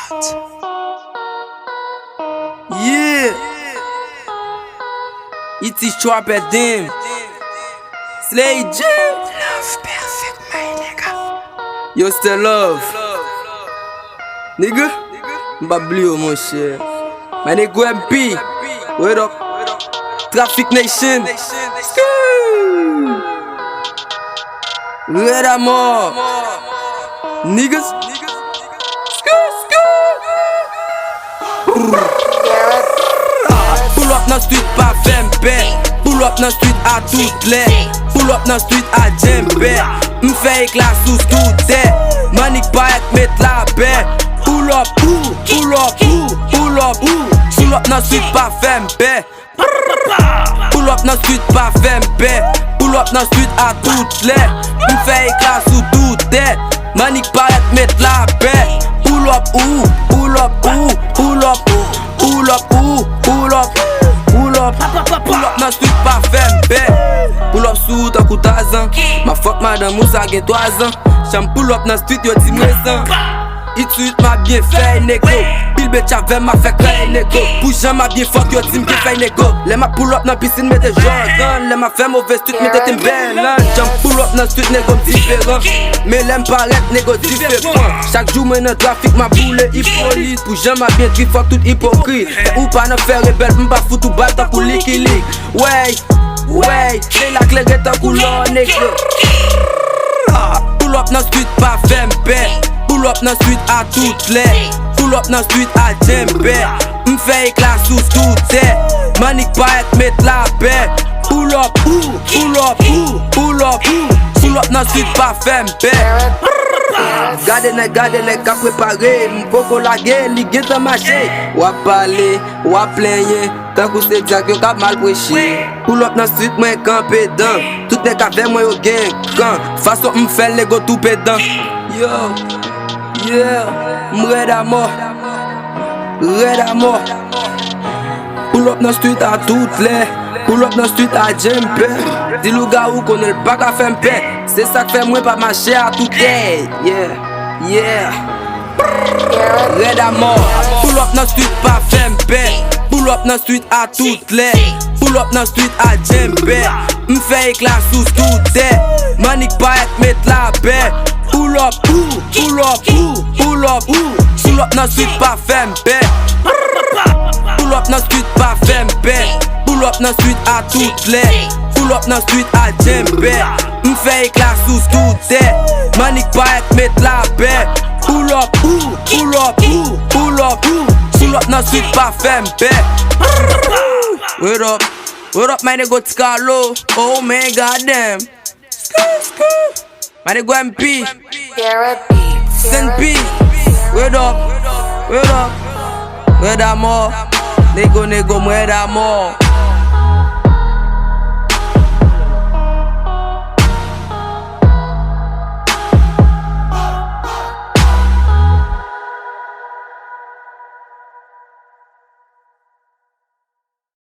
Scott. Yeah, it is Trap at them. Slay J. Love perfect, my nigga. You still love, nigga. Bablio, mon cher. My nigga MP. Wait up. Traffic Nation. Red Amor. Niggas. Pull up dans street pa fempe. Pull up dans street à toutes les. Pull up dans street à djembe. M'fait éclat sous tout Manik pa et met la paix. Pull up, pull up, pull up. Pull up dans street pa fempe. Pull up dans street pa fempe. Pull up dans street à toutes les. M'fait éclat sous tout Manik pa et met la paix. Pull up, pull up, pull up. Pull up, pull up, pull up. Pull up dans street pa fempe. Pull up sous ta koutazan. Ma fuck madame Moussa gen 3 ans. J'aime pull up dans street yo di mwesan. It suit m'a bien fait nego. Pile bitch avec m'a fait créer nego. Pour j'aime m'a bien fuck yo di m'bien fait nego. Les m'a pull up dans piscine mette Jordan. Les m'a fait mauvais street mette Timberland. J'aime pull up dans street nego différent. Mais l'aime paraître nego différent. Chaque jour moi dans trafic m'a boule hippolyte. Pour j'aime m'a bien tri fuck tout hypocrite. Ou pas ne faire rebelle m'pas foutre ou battre pour licky lick. Ouais, c'est la clé de ta couleur nègre. Pull up dans street pa fempe. Pull up dans street à toutes les. Pull up dans street à djembe. M'fait éclat sous tout Manik pa et met la paix. Pull up, pull up, pull up. Pull up dans street pa fempe. Gade nek ka prepare. M'poko la guerre, li gen ta marché. Wap pale, wap plenye. Tant que c'est exact yo ka mal prêché. Pull up dans street moi campé dedans. Tout nek avec moi yo gen kan. Façon m'fait les go tout pédant. Yo, yeah, m'red à mort. Red à mort. Pull up dans street à toutes les. Pull up dans street à djembe. Dis le gars ou connaît le pas qu'à faire paix. C'est ça que fait moi pas marcher à tout day. Yeah. Red à mort. Pull up dans street pas fempe. Pull up dans street à toutes les. Pull up dans street à djembe. M'fait éclat sous tout Manik pa et met la paix. Pull up, pull up, pull up. Pull up dans street pa fempe. Pull up dans street pa fempe. Pull up dans street à toutes les. Pull up dans street à djembe. M'fait éclat sous tout Manik pa et met la paix. Pull up, pull up, pull up. Pull up dans street pa fempe. Wait up, my nigga Scalo. Oh man, goddamn. My nigga MP. Send P. Wait up. Red Amor. Nego, muere amor.